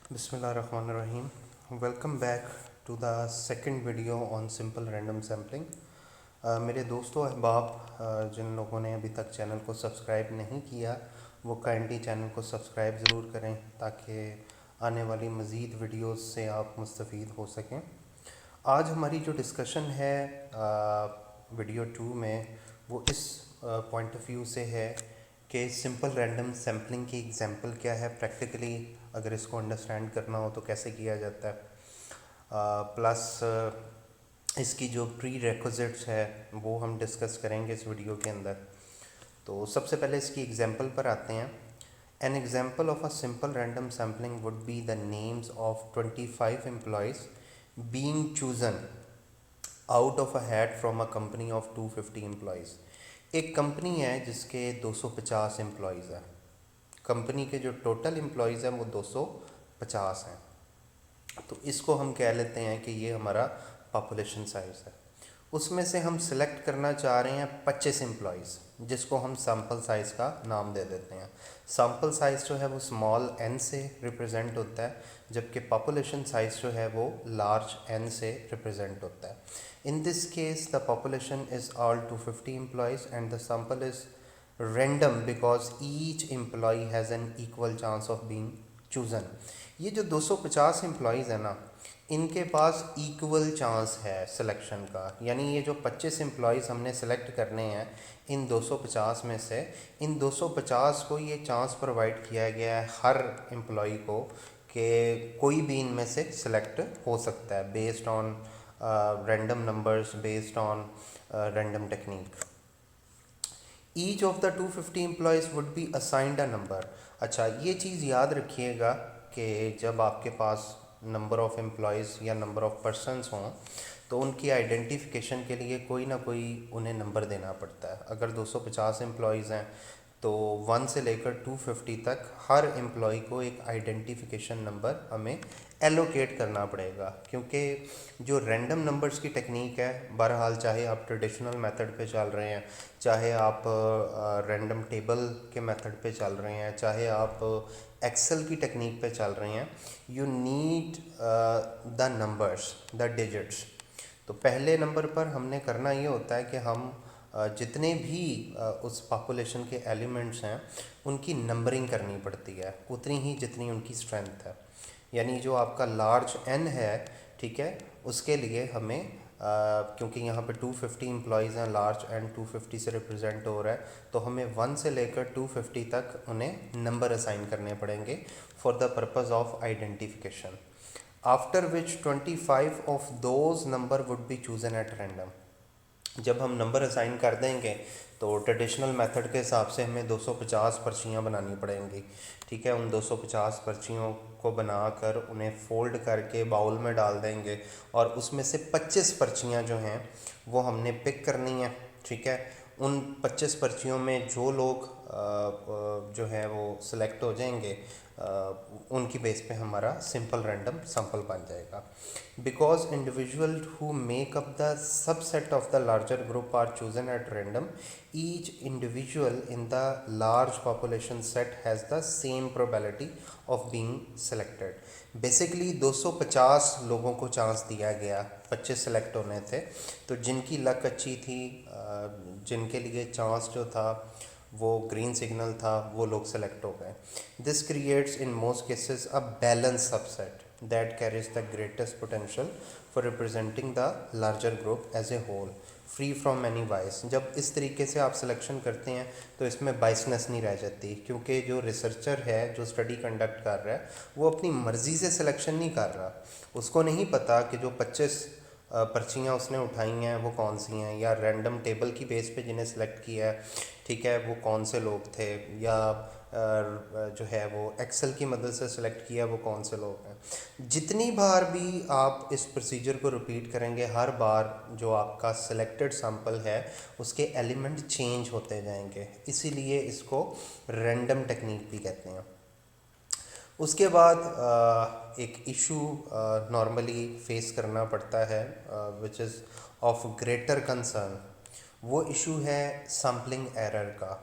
Bismillahirrahmanirrahim. Welcome back to the second video on simple random sampling. मेरे दोस्तों अहबाब जिन लोगों ने अभी तक चैनल को सब्सक्राइब नहीं किया वो काइंडली चैनल को सब्सक्राइब ज़रूर करें ताकि आने वाली मज़ीद वीडियोस से आप मुस्तफ़ीद हो सकें। आज हमारी जो डिस्कशन है वीडियो 2 में वो इस पॉइंट ऑफ व्यू से है कि सिंपल रैंडम सैम्पलिंग की एग्जांपल क्या है, प्रैक्टिकली अगर इसको अंडरस्टैंड करना हो तो कैसे किया जाता है, प्लस इसकी जो प्री रेक्विजिट्स है वो हम डिस्कस करेंगे इस वीडियो के अंदर। तो सबसे पहले इसकी एग्जांपल पर आते हैं। An example of a simple random sampling would be the names of 25 employees being chosen out of a hat from a company of 250 employees. एक कंपनी है जिसके 250 एम्प्लॉयज़ हैं। कंपनी के जो टोटल एम्प्लॉयज़ हैं वो 250 हैं। तो इसको हम कह लेते हैं कि ये हमारा पॉपुलेशन साइज़ है। उसमें से हम सिलेक्ट करना चाह रहे हैं 25 एम्प्लॉयज़, जिसको हम सैम्पल साइज़ का नाम दे देते हैं। सैम्पल साइज़ जो है वो स्मॉल n से रिप्रेजेंट होता है, जबकि पॉपुलेशन साइज़ जो है वो लार्ज n से रिप्रेजेंट होता है। In this case the population is all 250 employees and the sample is random because each employ has an equal chance of being chosen. ये जो 250 एम्प्लॉयज़ है ना, इनके पास इक्वल चांस है सिलेक्शन का, यानी ये जो 25 एम्प्लॉयज़ हमने सेलेक्ट करने हैं इन 250 में से, इन 250 को ये चांस प्रोवाइड किया गया है हर एम्प्लॉय को कि कोई भी इनमें से सिलेक्ट हो सकता है based on random numbers, based on random technique. Each of the 250 employees would be assigned a number. अच्छा, ये चीज़ याद रखिएगा कि जब आपके पास नंबर ऑफ़ एम्प्लॉयज़ या नंबर ऑफ़ पर्सनस हों तो उनकी आइडेंटिफिकेशन के लिए कोई ना कोई उन्हें नंबर देना पड़ता है। अगर 250 एम्प्लॉयज़ हैं तो 1 से लेकर 250 तक हर एम्प्लॉय को एक आइडेंटिफिकेशन नंबर हमें एलोकेट करना पड़ेगा, क्योंकि जो रैंडम नंबर्स की टेक्निक है, बहरहाल चाहे आप ट्रेडिशनल मेथड पे चल रहे हैं, चाहे आप रैंडम टेबल के मेथड पे चल रहे हैं, चाहे आप एक्सेल की टेक्निक पे चल रहे हैं, you need the numbers, the digits. तो पहले नंबर पर हमने करना ये होता है कि हम जितने भी उस पॉपुलेशन के एलिमेंट्स हैं उनकी नंबरिंग करनी पड़ती है, उतनी ही जितनी उनकी स्ट्रेंथ है। यानी जो आपका लार्ज n है, ठीक है, उसके लिए हमें क्योंकि यहाँ पे 250 एम्प्लॉयज़ हैं, लार्ज n 250 से रिप्रेजेंट हो रहा है, तो हमें 1 से लेकर 250 तक उन्हें नंबर असाइन करने पड़ेंगे for the purpose of identification. After which 25 of those number would be chosen at random. जब हम नंबर असाइन कर देंगे तो ट्रेडिशनल मेथड के हिसाब से हमें 250 पर्चियाँ बनानी पड़ेंगी, ठीक है। उन 250 पर्चियों को बनाकर उन्हें फोल्ड करके बाउल में डाल देंगे और उसमें से 25 पर्चियाँ जो हैं वो हमने पिक करनी है, ठीक है। उन 25 पर्चियों में जो लोग जो है वो सिलेक्ट हो जाएंगे, उनकी बेस पे हमारा सिंपल रैंडम सैंपल बन जाएगा। Because individual who make up the subset of the larger group are chosen at random, each individual in the large population set has the same probability of being selected. Basically 250 लोगों को chance दिया गया, 25 select होने थे, तो जिनकी luck अच्छी थी, जिनके लिए चांस जो था वो ग्रीन सिग्नल था, वो लोग सेलेक्ट हो गए। This creates in most cases a balance subset that carries the greatest potential for representing the larger group as a whole free from any bias. जब इस तरीके से आप सिलेक्शन करते हैं तो इसमें बाइसनेस नहीं रह जाती, क्योंकि जो रिसर्चर है, जो स्टडी कंडक्ट कर रहा है, वो अपनी मर्ज़ी से सिलेक्शन नहीं कर रहा। उसको नहीं पता कि जो 25 पर्चियाँ उसने उठाई हैं वो कौन सी हैं, या रैंडम टेबल की बेस पे जिन्हें सेलेक्ट किया है, ठीक है, वो कौन से लोग थे, या जो है वो एक्सेल की मदद से सिलेक्ट किया वो कौन से लोग हैं। जितनी बार भी आप इस प्रोसीजर को रिपीट करेंगे, हर बार जो आपका सिलेक्टेड सैंपल है उसके एलिमेंट चेंज होते जाएंगे, इसीलिए इसको रैंडम टेक्निक भी कहते हैं। उसके बाद एक इशू नॉर्मली फेस करना पड़ता है which is of greater concern. वो इशू है सैम्पलिंग एरर का।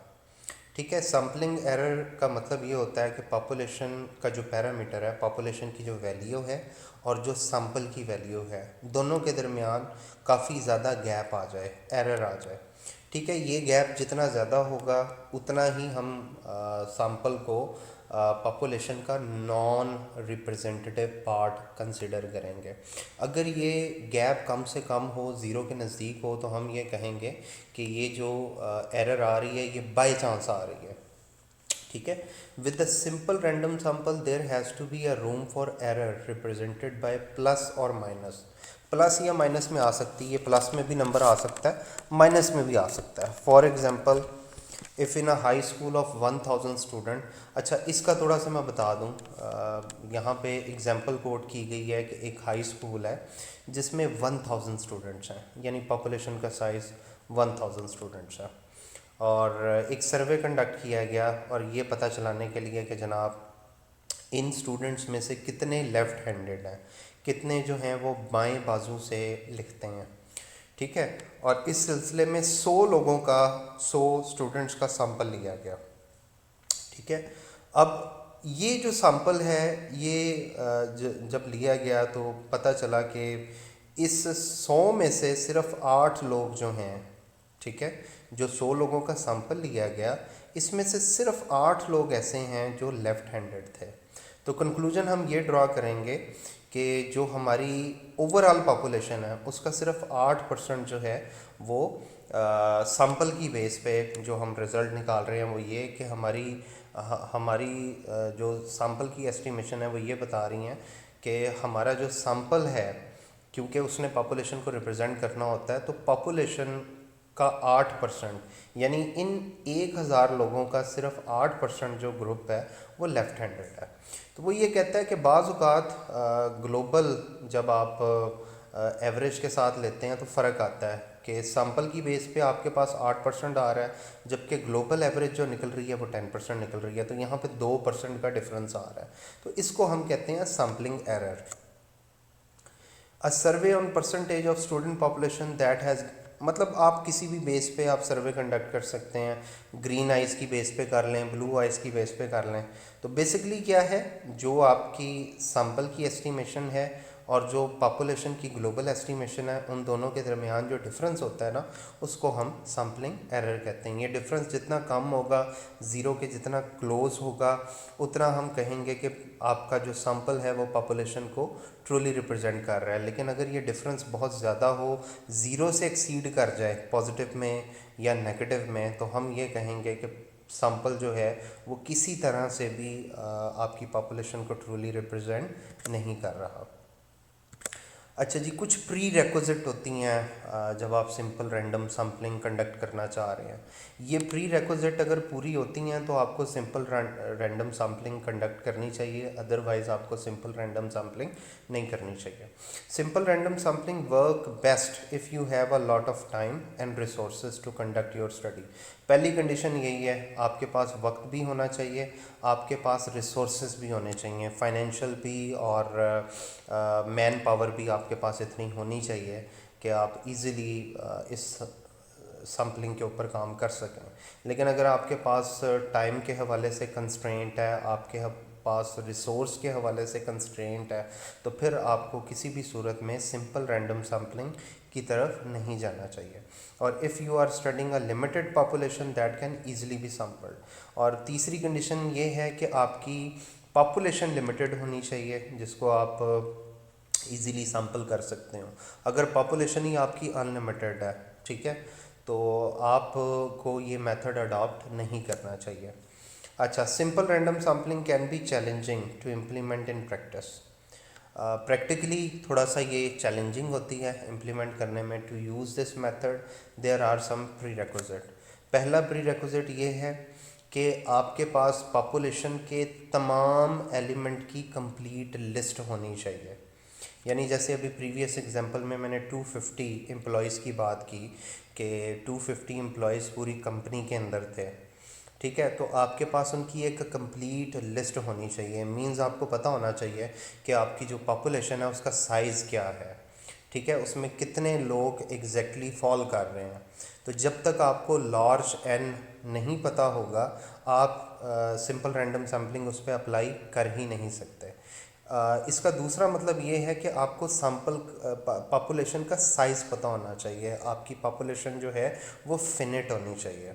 ठीक है। सैम्पलिंग एरर का मतलब ये होता है कि पॉपुलेशन का जो पैरामीटर है, पॉपुलेशन की जो वैल्यू है और जो सैंपल की वैल्यू है, दोनों के दरमियान काफ़ी ज़्यादा गैप आ जाए, एरर आ जाए। ठीक है, ये गैप जितना ज़्यादा होगा उतना ही हम सैंपल को पॉपुलेशन का नॉन रिप्रेजेंटेटिव पार्ट कंसिडर करेंगे। अगर ये गैप कम से कम हो, ज़ीरो के नज़दीक हो, तो हम ये कहेंगे कि ये जो एरर आ रही है ये बाय चांस आ रही है। ठीक है। With the simple random sample there has to be a room for error represented by plus और माइनस। प्लस या माइनस में आ सकती है, प्लस में भी नंबर आ सकता है, माइनस में भी आ सकता है। For example, if in a high school of 1000 student. अच्छा, इसका थोड़ा सा मैं बता दूं, यहाँ पे एग्जांपल कोट की गई है कि एक हाई स्कूल है जिसमें 1000 स्टूडेंट्स हैं, यानी पॉपुलेशन का साइज़ 1000 स्टूडेंट्स है। और एक सर्वे कंडक्ट किया गया और ये पता चलाने के लिए कि जनाब इन स्टूडेंट्स में से कितने लेफ़्ट हैंडेड हैं, कितने जो हैं वो बाएं बाजू से लिखते हैं। ठीक है। और इस सिलसिले में 100 लोगों का, 100 स्टूडेंट्स का सैंपल लिया गया। ठीक है। अब ये जो सैंपल है ये जब लिया गया तो पता चला कि इस 100 में से सिर्फ 8 लोग जो हैं, ठीक है, जो 100 लोगों का सैंपल लिया गया इसमें से सिर्फ 8 लोग ऐसे हैं जो लेफ़्ट हैंडेड थे। तो कंक्लूजन हम ये ड्रॉ करेंगे कि जो हमारी ओवरऑल पॉपुलेशन है उसका सिर्फ 8% जो है वो सैंपल की बेस पे जो हम रिज़ल्ट निकाल रहे हैं वो ये कि हमारी जो सैंपल की एस्टिमेशन है वो ये बता रही हैं कि हमारा जो सैंपल है, क्योंकि उसने पॉपुलेशन को रिप्रेजेंट करना होता है, तो पॉपुलेशन का 8%, यानी इन 1000 लोगों का सिर्फ 8% जो ग्रुप है वो लेफ़्ट हैंडेड है। तो वो ये कहता है कि बाज़ औक़ात ग्लोबल जब आप एवरेज के साथ लेते हैं तो फ़र्क आता है कि सैंपल की बेस पे आपके पास 8% आ रहा है, जबकि ग्लोबल एवरेज जो निकल रही है वो 10% निकल रही है। तो यहाँ पे 2% का डिफरेंस आ रहा है। तो इसको हम कहते हैं sampling error. A survey on percentage of student population that has, मतलब आप किसी भी बेस पे आप सर्वे कंडक्ट कर सकते हैं, ग्रीन आइज़ की बेस पे कर लें, ब्लू आइज़ की बेस पे कर लें। तो बेसिकली क्या है, जो आपकी सैंपल की एस्टिमेशन है और जो पॉपुलेशन की ग्लोबल एस्टिमेशन है, उन दोनों के दरमियान जो डिफरेंस होता है ना, उसको हम सैम्पलिंग एरर कहते हैं। ये डिफरेंस जितना कम होगा, ज़ीरो के जितना क्लोज होगा, उतना हम कहेंगे कि आपका जो सैंपल है वो पॉपुलेशन को ट्रूली रिप्रेजेंट कर रहा है। लेकिन अगर ये डिफरेंस बहुत ज़्यादा हो, ज़ीरो से एक्सीड कर जाए पॉजिटिव में या नेगेटिव में, तो हम ये कहेंगे कि सैंपल जो है वो किसी तरह से भी आपकी पॉपुलेशन को ट्रूली रिप्रेजेंट नहीं कर रहा। अच्छा जी, कुछ प्री रेक्विजिट होती हैं जब आप सिंपल रैंडम सैम्पलिंग कंडक्ट करना चाह रहे हैं। ये प्री रेक्विजिट अगर पूरी होती हैं तो आपको सिंपल रैंडम सैम्पलिंग कंडक्ट करनी चाहिए, अदरवाइज़ आपको सिंपल रैंडम सैम्पलिंग नहीं करनी चाहिए। Simple random sampling work best if you have a lot of time and resources to conduct your study. पहली कंडीशन यही है, आपके पास वक्त भी होना चाहिए, आपके पास रिसोर्सेज भी होने चाहिए, फाइनेंशियल भी और मैन पावर भी आपके पास इतनी होनी चाहिए कि आप इजीली इस सैम्पलिंग के ऊपर काम कर सकें। लेकिन अगर आपके पास टाइम के हवाले से कंस्ट्रेंट है, आपके पास रिसोर्स के हवाले से कंस्ट्रेंट है, तो फिर आपको किसी भी सूरत में सिंपल रैंडम सैम्पलिंग की तरफ नहीं जाना चाहिए। और if you are studying a limited population that can easily be sampled. और तीसरी कंडीशन ये है कि आपकी पॉपुलेशन लिमिटेड होनी चाहिए जिसको आप इजीली सैंपल कर सकते हो। अगर पॉपुलेशन ही आपकी अनलिमिटेड है, ठीक है, तो आपको ये मेथड अडॉप्ट नहीं करना चाहिए। अच्छा, simple random sampling can be challenging to implement in practice. Practically थोड़ा सा ये चैलेंजिंग होती है इम्प्लीमेंट करने में। To use this method there are some prerequisite. पहला प्री रिक्विजिट ये है कि आपके पास पॉपुलेशन के तमाम एलिमेंट की कंप्लीट लिस्ट होनी चाहिए। यानी जैसे अभी प्रीवियस एग्जांपल में मैंने 250 एम्प्लॉयज़ की बात की कि 250 एम्प्लॉयज़ पूरी कंपनी के अंदर थे, ठीक है, तो आपके पास उनकी एक कंप्लीट लिस्ट होनी चाहिए। मींस आपको पता होना चाहिए कि आपकी जो पॉपुलेशन है उसका साइज़ क्या है, ठीक है, उसमें कितने लोग एग्जैक्टली फॉल कर रहे हैं। तो जब तक आपको लार्ज एन नहीं पता होगा आप सिंपल रैंडम सैम्पलिंग उस पर अप्लाई कर ही नहीं सकते। इसका दूसरा मतलब ये है कि आपको सैम्पल पॉपुलेशन का साइज़ पता होना चाहिए, आपकी पॉपुलेशन जो है वो फिनिट होनी चाहिए,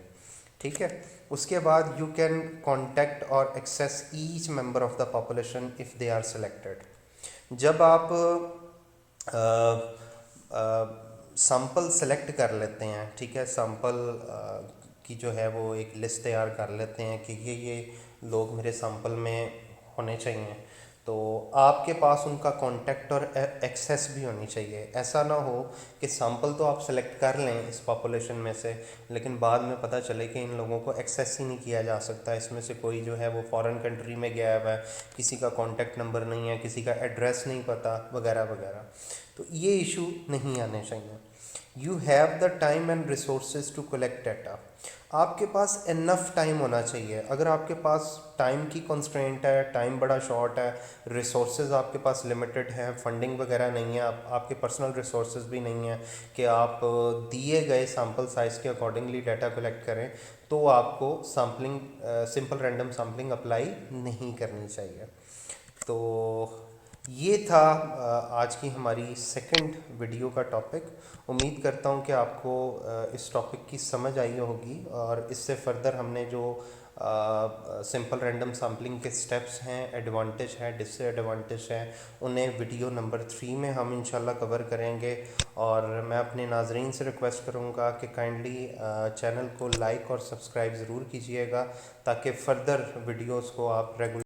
ठीक है। उसके बाद यू कैन कॉन्टैक्ट और access each member of the population if they are selected. जब आप सैंपल सेलेक्ट कर लेते हैं, ठीक है, सैंपल की जो है वो एक लिस्ट तैयार कर लेते हैं कि ये लोग मेरे सैंपल में होने चाहिए, तो आपके पास उनका कांटेक्ट और एक्सेस भी होनी चाहिए। ऐसा ना हो कि सैंपल तो आप सेलेक्ट कर लें इस पॉपुलेशन में से, लेकिन बाद में पता चले कि इन लोगों को एक्सेस ही नहीं किया जा सकता, इसमें से कोई जो है वो फॉरेन कंट्री में गया हुआ है, किसी का कांटेक्ट नंबर नहीं है, किसी का एड्रेस नहीं पता, वगैरह वगैरह। तो ये इशू नहीं आने चाहिए। You have the time and resources to collect data. आपके पास इनफ टाइम होना चाहिए। अगर आपके पास टाइम की कंस्ट्रेंट है, टाइम बड़ा शॉर्ट है, रिसोर्सेज आपके पास लिमिटेड है, फंडिंग वगैरह नहीं है, आपके पर्सनल रिसोर्सेज भी नहीं है कि आप दिए गए सैम्पल साइज़ के अकॉर्डिंगली डाटा कलेक्ट करें, तो आपको sampling simple random sampling apply नहीं करनी चाहिए। तो ये था आज की हमारी सेकंड वीडियो का टॉपिक। उम्मीद करता हूँ कि आपको इस टॉपिक की समझ आई होगी, और इससे फर्दर हमने जो सिंपल रैंडम सैम्पलिंग के स्टेप्स हैं, एडवांटेज हैं, डिसएडवांटेज हैं, उन्हें वीडियो नंबर 3 में हम इंशाल्लाह कवर करेंगे। और मैं अपने नाजरीन से रिक्वेस्ट करूँगा कि काइंडली चैनल को लाइक और सब्सक्राइब ज़रूर कीजिएगा, ताकि फ़र्दर वीडियोज़ को आप रेगुलर